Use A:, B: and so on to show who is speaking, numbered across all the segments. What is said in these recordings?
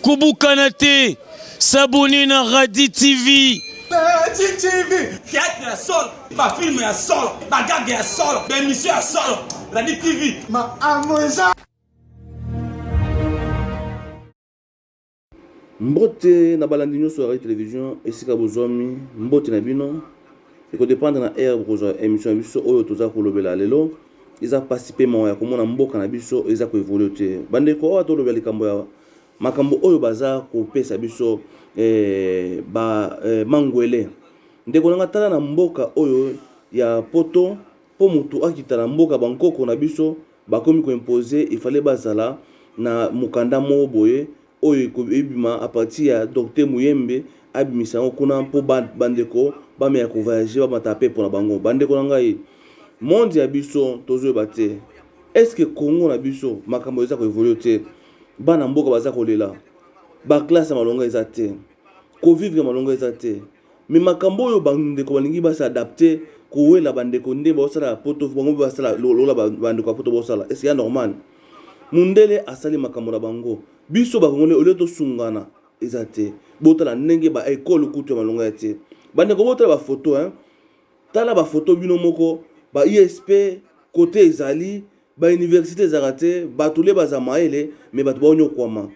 A: Kubu Kanate, s'abonner à Radi TV.
B: Théâtre ya solo, ba film ya solo, ba gag ya solo, ba émission ya solo, Radi TV. Ma amoza.
C: Mbote na balandi nyonso ya télévision esika bozwami mbote na bino ekodépendre na air bozwa émission ya biso oyo toza kolobela lelo eza participement ya komona mboka na biso eza koévolue te bandeko oyo tolobela likambo ya makambo oyo baza kopesa biso mangwele ndeko nanga tala na mboka oyo ya poto po mutu akita na mboka bankoko na biso bakomi koimpose ifale bazala na mukanda mo boye oyo ebima a partir ya docteur Muyembe abimisa kuna po bandeko bame ya kovoyager ba matape pour na bango bandeko na ngai monde ya biso tozo bate est-ce que Congo na biso makambo eza ko évoluer te bana mboka baza kolela ba classe malonga eza te ko vivre malonga eza te mais makambo oyo bandeko balingi ba s'adapter ko wela bandeko nde ba sala poto bango ba sala lola bandeko poto ba sala est-ce normal mundele asali makambo na bango biso bakongole ole to sungana ezate botala ndenge ba école kutu malonga ya te bandeko botala ba photo tala ba photo bino moko ba ISP côté ezali ba université zarate ba tule baza maele mais batu ba onyo kwama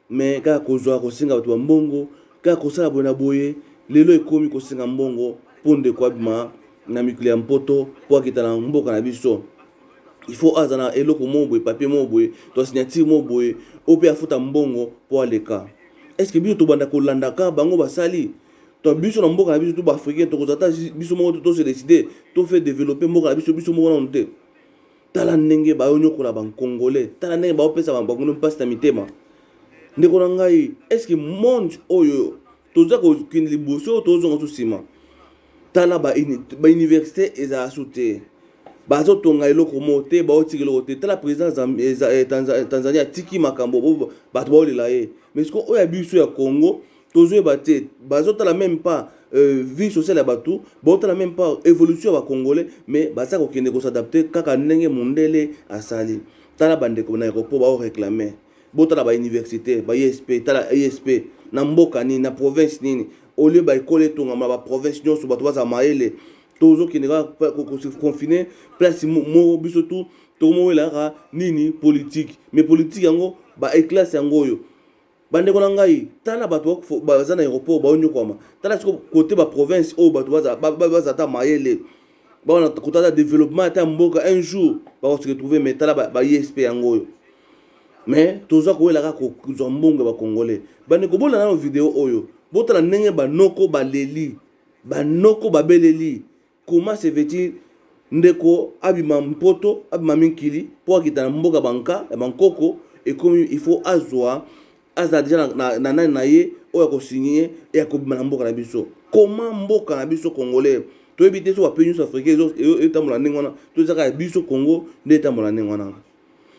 C: mais ka kozwa ko singa batu ba mbongo ka kosala bona boye lelo ekomi ko singa mbongo ponde kwa bima na mikili ya mpoto po akitana mboka na biso. Il faut azana eloko moboye papier moboye to signature moboye ope afuta mbongo po aleka. Est-ce que biso to banda ko landaka bango basali to biso na mboka na biso to ba africain to kozata biso mo to se décider to fait développer mboka na biso mo na onte. Tala ndenge ba onyo ko la ban congolais tala ndenge ba opesa ba bango mpasi na mitema. Ndeko na ngai est-ce que monde oyo toza ko kin liboso to zo ngo sima. Tala ba université eza asute. Bazo tonga eloko mote ba otikelo te tala président Tanzania tiki makambo bato ba olela ye mais ce qu'on a biso ya Congo tozo baté bazo tala même pas vie sociale ya bato ba tala même pas évolution ba congolais mais baza ko kende ko s'adapter kaka ndenge mundele asali tala bandeko na aéroport ba réclamer botala ba université ba ISP tala ISP na mboka ni na province nini au lieu ba école tonga ba province nyonso bato baza maele tozo qui n'est pas confiné place mo biso tout mo wela nini politique mais politique yango ba éclasse yango yo bande ko ngai tala bato baza na aéroport ba onyo kwama tala côté ba province o bato baza ta mayele ba na kotata développement ta mboka un jour ba se retrouver mais tala ba ISP yango yo mais tozo ko wela ko zombonga ba congolais bande ko bola na vidéo oyo botala ndenge ba noko ba leli ba noko ba beleli. Comment se fait-il ndeko abima mpoto abima minkili pour akita mboka banka ya bankoko et comme il faut azwa déjà na naye oya ko signer et akobima mboka na biso comment mboka na biso congolais to éviter so apenyu africain et tamola ndengwana to zaka biso Congo nde tamola ndengwana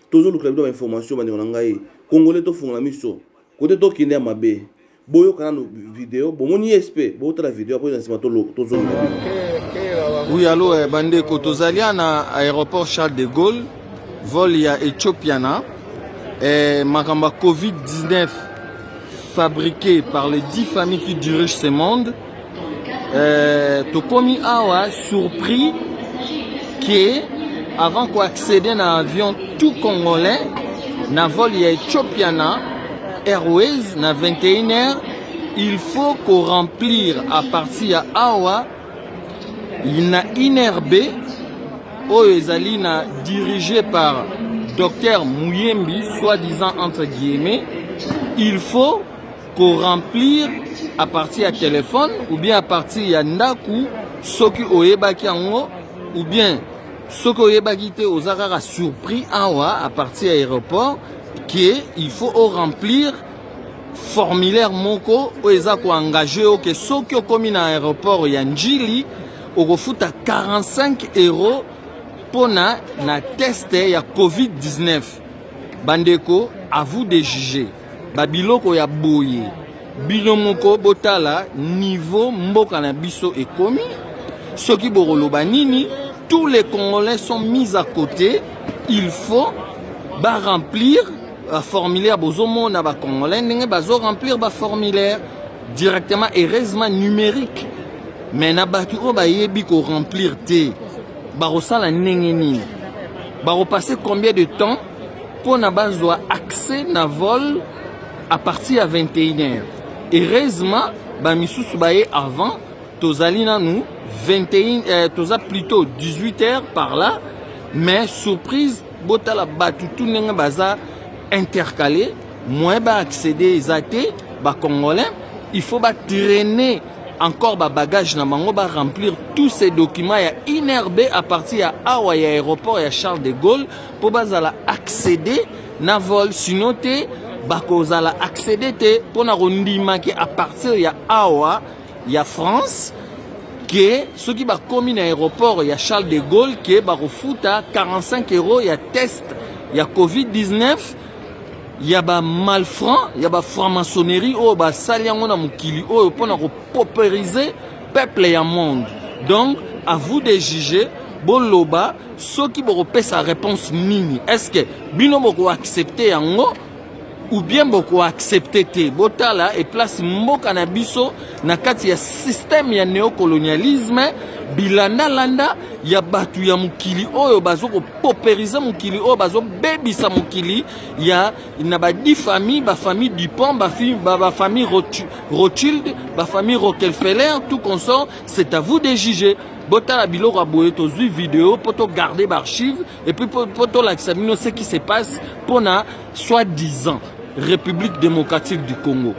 C: tozo lukla bido information bandeko na ngai congolais to funga miso côté to kinde mabe boyo kana no vidéo bomoni ISP bo la vidéo après nsima tozo
D: Oui, allô, bandeko tozalia na aéroport Charles de Gaulle, vol ya Ethiopiana, makamba Covid-19 fabriqué par les 10 familles qui dirigent ce monde. Tokomi awa surpris que avant qu'on accède à un avion tout congolais, na vol ya Ethiopiana Airways na 21h, il faut qu'on remplir à partir de awa. Il na INRB Oezali na dirigé par Dr Muyembi, soi-disant entre guillemets. Il faut qu'on remplir à partir de téléphone ou bien à partir de ndaku soki oyebaki ango ou bien soki oyebaki te ozakaka surpris awa à partir de l'aéroport que il faut remplir formulaire moko oeza ko engagé que soki okomi na aéroport ya Njili okofuta 45 € pour na test ya Covid-19. Bandeko, à vous de juger. Babiloko ya boye. Bilomoko botala niveau mboka na biso ekomi. Soki borolo banini, tous les Congolais sont mis à côté. Il faut ba remplir un formulaire bozomo na ba congolais ndenge bazo remplir ba formulaire directement heureusement numérique mais na batu o ba yebi ko remplir te ba rosala ndenge nini ba repasser combien de temps pour na bazwa accès na vol à partir à 21h heureusement ba misusu ba ye avant tozali nanu 21 toza plutôt 18h par là mais surprise botala batu tout ndenge baza intercalé moins ba accéder ezate ba congolais il faut ba traîner encore ba bagage na bango ba remplir tous ces documents ya inerbe à partir ya awa ya aéroport ya Charles de Gaulle pour bazala accéder na vol sinon te ba kozala accéder te pour na rondima ke à partir ya awa ya France que ceux qui va commis à l'aéroport, il y a Charles de Gaulle qui va refouter 45 €, il y a test, il y a Covid-19, il y a ba malfrant, il y a ba franc-maçonnerie, oh ba saliango na mukili, oh pour na paupériser peuple et monde. Donc à vous de juger, boloba, ceux qui vont repérer sa réponse nini. Est-ce que bino boko accepter yango? Ou bien beaucoup accepté te botala et place mboka na biso na kati ya système ya néocolonialisme bilanda landa ya batu ya mukili oyo bazo ko paupériser mukili oyo bazo bebisa mukili ya na ba 10 familles ba famille Dupont ba famille Rothschild ba famille Rockefeller tout consort c'est à vous de juger botala biloko aboye to zui vidéo pour to garder l'archive et puis pour to l'examiner ce qui se passe pour na soi-disant République démocratique du Congo.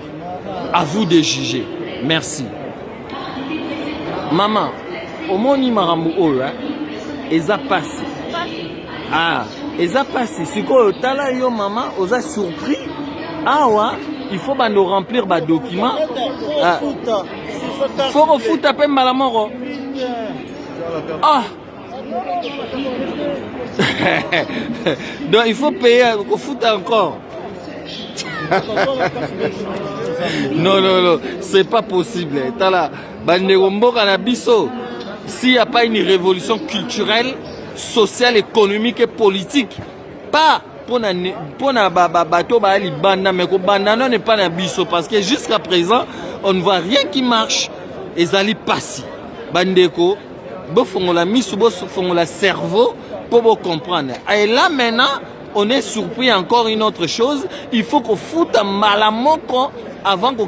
D: À vous de juger. Merci. Maman, au moni maramou oya, eza passé. Ah, eza passé. Si quoi tala yo maman, oza surpris. Ah ouais, il faut nous remplir ba document. Ah. Faut refuta pe malamoro. Ah. Donc il faut payer au foot encore. Non, c'est pas possible. S'il n'y a pas une révolution culturelle, sociale, économique et politique, pas pour bateau n'est pas un biso parce que jusqu'à présent, on ne voit rien qui marche. Et zali passi. Bandeko, la cerveau pour comprendre. Et là maintenant, on est surpris encore une autre chose. Il faut qu'on foute un malamoko avant qu'on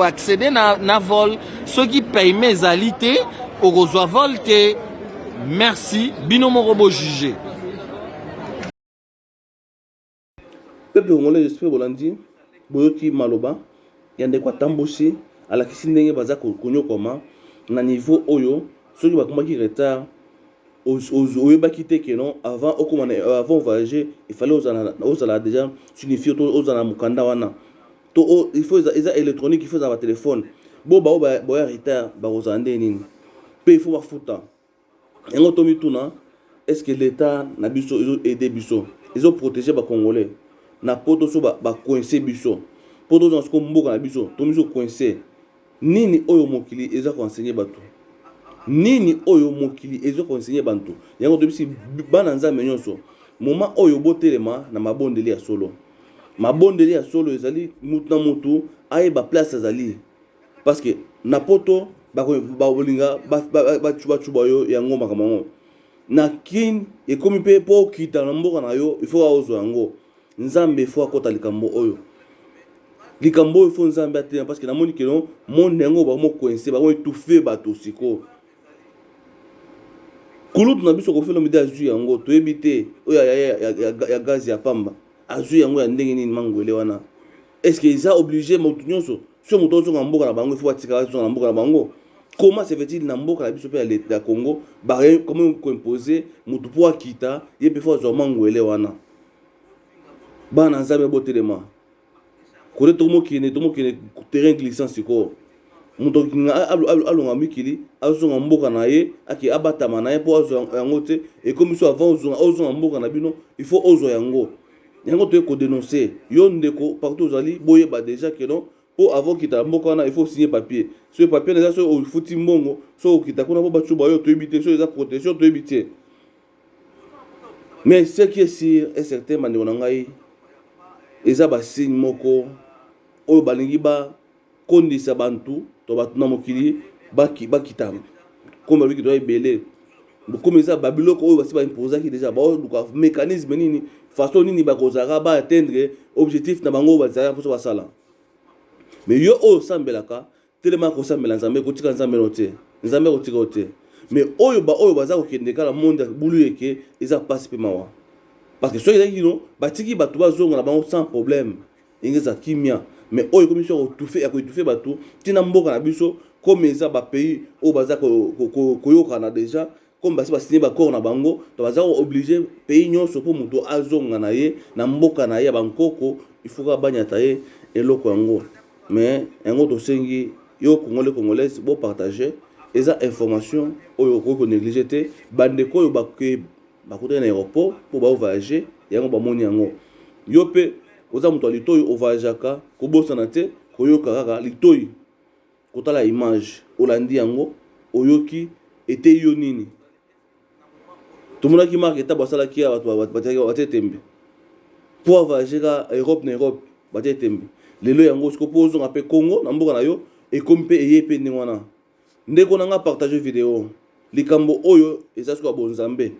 D: accède à vol. Ceux qui payent mes alités, au reçoit volte. Merci. Binomo robo jugé.
C: Peuple congolais, j'espère bolandi. Boyoki maloba. Yande kwa tambosi. À la kisindenge baza konyo koma. Na niveau oyo. Ceux qui va combattre retard. Avant avant voyager il fallait aux déjà signifier aux ana mukanda wana to il faut les électronique il faut avoir téléphone bo ba retard ba ozande nini pe il faut ba futa ngo to mituna est-ce que l'état na biso aider biso ils ont protégé ba congolais na poto so ba coincer biso poto zo ko mboka na biso to miso coincer nini oyo mokili eza ko enseigner bato nini oyo mokili ezo conseiller bantu yango tobisi bana nzambe nyonso moment oyo botelema na mabondeli ya solo ezali mutu na mutu ayeba place azali parce que na poto ba bolinga ba chuba yo yango makamamo na kin e komi pe po kita na mboka na yo il faut aozo yango nzambe faut akota likambo oyo il faut nzambe atena parce que na moni keno monde yango ba mo coincer ba mo étouffer bato siko Kulutu na biso ko felo midi azu yango to ebite oya ya gaz ya pamba azu yango ya ndenge nini mangwele wana est-ce que ils a obligé mutu nyonso so mutu zo ngamboka na bango il faut atika zo ngamboka na bango comment se fait-il na mboka na biso pe ya l'État Congo ba comment ko imposer mutu po akita ye pe faut zo mangwele wana bana nzambe botelema ko to mo kine terrain glissant siko muto kinga alonga mikili azonga mboka na ye aki abatama na ye po azo yango te et comme so avant ozonga mboka na bino il faut ozo yango to ko dénoncer yo ndeko partout ozali boye ba déjà que non po avant kita mboka na il faut signer papier ce papier na so o futi mbongo so kita kuna po bachuba yo to ebite so eza protection to ebite Mais ce qui est sûr est certain, bandeko na ngai, eza ba signe moko oyo balingi ba kondisa bantu to batu na mokili bakita comme biki to ebele comme eza babiloko oyo basi ba imposaki déjà ba luka mécanisme nini façon nini bakozaka ba atteindre objectif na bango bazala pour basala. Mais yo oyo sambelaka tellement ko sambela nzambe kotika nzambe note nzambe kotika ote. Mais oyo baza kokende kala monde bulu yeke eza passe pe mawa. Parce que soki ezaki no batiki bato bazonga na bango sans problème ingeza kimia. Mais oyo comme so kotufe ya kotufe bato tina mboka na biso comme eza ba pays oyo baza koyokana déjà comme basi basigné ba corps na bango to baza obligé pays nyonso po muto azonga na ye na mboka na ye bankoko il faut ka banyata ye eloko yango. Mais yango to sengi yo congolais bo partager eza information oyo ko négliger te bandeko yo bakutana na aéroport pour ba voyager yango ba moni yango yo pe oza muto litoyi o voyageaka ko bosana te koyoka kaka litoyi kotala image olandi yango oyoki ete yo nini tomonaki marque eta basalaki ya bato tembe pour voyager ka Europe na Europe batie tembe lelo yango siko pozo ngape Congo na mboka na yo e kompe eyepe ni wana ndeko nanga partager vidéo likambo oyo eza siko bonzambe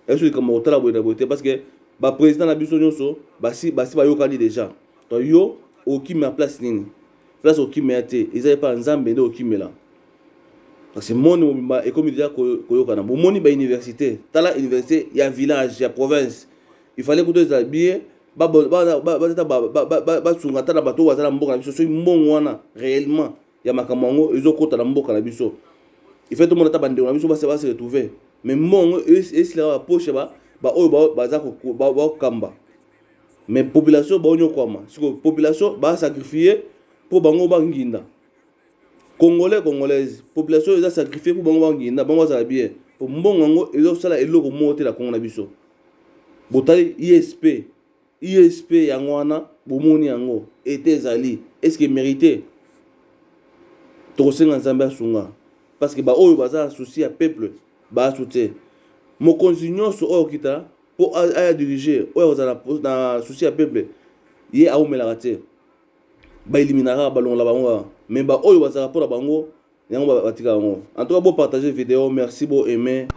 C: ezo likambo otala boyeda boyete parce que ba président na biso nyonso basi bayokani déjà to yo okima place nini place okima te eza pa nzambe nde okimela parce que moni mobimba ekomi déjà koyokana bomoni ba université tala université ya village ya province il fallait que tu habiller ba sunga tala bato wazala mboka na biso so mbongo wana réellement ya makamango ezokota na mboka na biso il fait tout le monde tabande na biso ba se retrouver mais mbongo esila ba poche ba oyo baza ko kamba mais population ba onyo kwama siko population ba sacrifier pour bango banginda congolaise population eza sacrifier pour bango banginda bango za bien pour mbongo ngo ezo sala eloko mote la Congo na biso botali ISP yango wana bomoni yango ete ezali est-ce que mérité tokosenga nzambe asunga parce que ba oyo baza souci ya peuple ba soute mokonzi nyonso oyo kita po aya diriger oyo na souci ya peuple ye aomelaka te ba eliminera balongola bango mais ba oyo bazaka pona bango yango batika yango en tout cas bo partager vidéo merci bo aimer